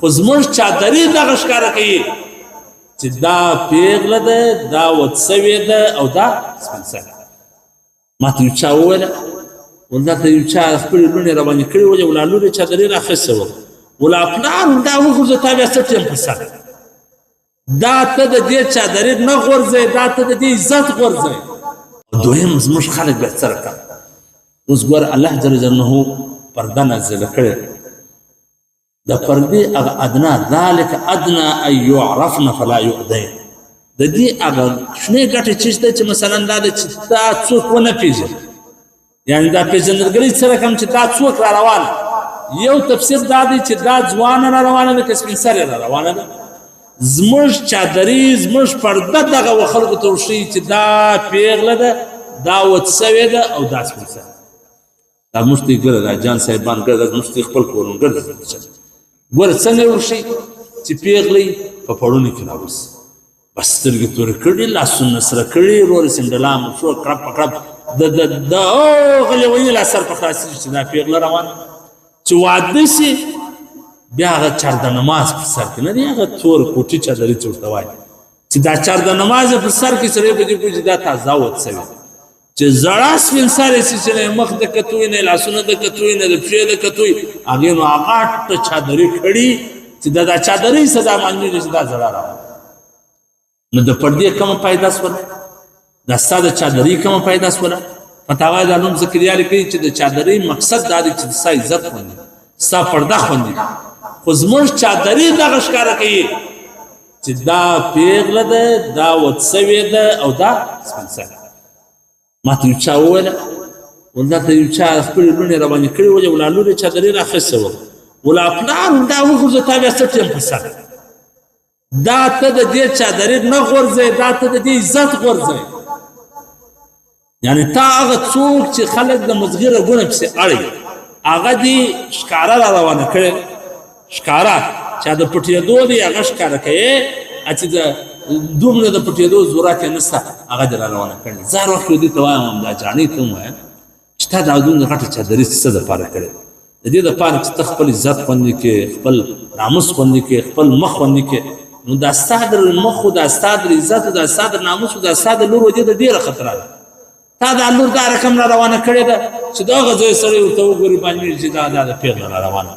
خو زموږ چادري دغه ښکاره کوي چې دا پیغله ده، دا ود سوې ده او دا سپین سرې. ما ته یو چا وویله ول دا ته یو چا خپلې لوڼې راباندې کړې ولې ولا لور یې چادري راخیستې وه ولا پلار دا وغورځه تا بیا څه ټیم په سر دا ته د دې چادري نه غورځئ، دا ته د دې عزت غورځئ. دویم زموږ خلک بیا څه رقم اوس ګوره الله جل جلاله پرده نازله کړې د پردې هغه ادنا ذلک ادنا ان یعرفن فلا یؤذین. د دې هغه شنې ګټې چې شته چې مثلا دا ده چې دا څوک ونه پېژني، یعنې دا پېژندګلوي څه رقم چې دا څوک را روانه. یو تفسیر دا دی چې دا ځوانه را روانه ده که سپین سرې را روانه ده. زموږ چادري زموږ پرده دغه و خلکو ته وښیي چې دا پیغله ده، دا ود سوې ده او دا سپین سرې. دا موږ ته یې ګوره دا جان صاحبان ګوره دا موږ ته یې خپل کورونه ګوره ګوره څنګه یې وښیي چې پیغله یې په پړونو کې راوځي، بس سترګې تورې کړي، لاسونه سره کړي، ورورې سنډلام شو کړپ په کړپ د هغه لیوني لا سر په خلاصېږي چې دا پیغله روانه. چې واده شي بیا هغه چارده نماز په سر کې نه دی، هغه تور کوټي چادري چې ورته وایي چې دا چارده نماز په سر کې سړی په دې پوهېږي چې دا تازه ود سوې چې زړه سپین سرې شي چې نه مخ د کتوی نه لاسونه د کتوی نه د پښې د کتوی هغې نو غاټه چادري کړي چې دا چادرۍ سزا معلومېږي چې دا زړه روانه. نو د پردې کومه پیدا شوله، دا ستا د چادرۍ کومه پیدا شوله. فتاوی د علوم ذکریا لیکلي چې د چادرۍ مقصد دا دی چې د ستا عزت خوندي، ستا پرده خوندي. خو زموږ چادري دغه ښکاره کوي چې دا پیغله ده، دا ود سوې ده او دا سپین سرې. ما ته یو چا وویله ول دا ته یو چا خپلې لوڼې راباندې کړې ولې ولا لور یې چادري راخیستې وه ولا پلار دا وغورځه تا بیا څه ټیم په سر دا ته د دې چادري نه غورځئ، دا ته د دې عزت غورځئ. یعنې تا هغه څوک چې خلک د مزغي رګونه پسې اړوي هغه دې ښکاره را روانه کړې، ښکاره چا د پټېدو دی هغه ښکاره کوې، چې د دومره د پټېدو ضرورت یې نشته هغه دې را روانه کړې. زه هر وخت دې ته وایم دا جانۍ ته هم وایم چې تا دا دومره غټه چادري څه دپاره کړې؟ د دې دپاره چې ته خپل عزت خوندي کړې، خپل ناموس خوندي کړې، خپل مخ خوندي کړې. نو دا ستا د مخ و دا ستا د عزت و دا ستا د ناموس و دا ستا د لور و دې ته ډېره خطره ده. تا دا لور دا رقم را روانه کړې ده چې د هغه ځای سړی ورته وګوري معلومېږي چې دا د پیغله را روانه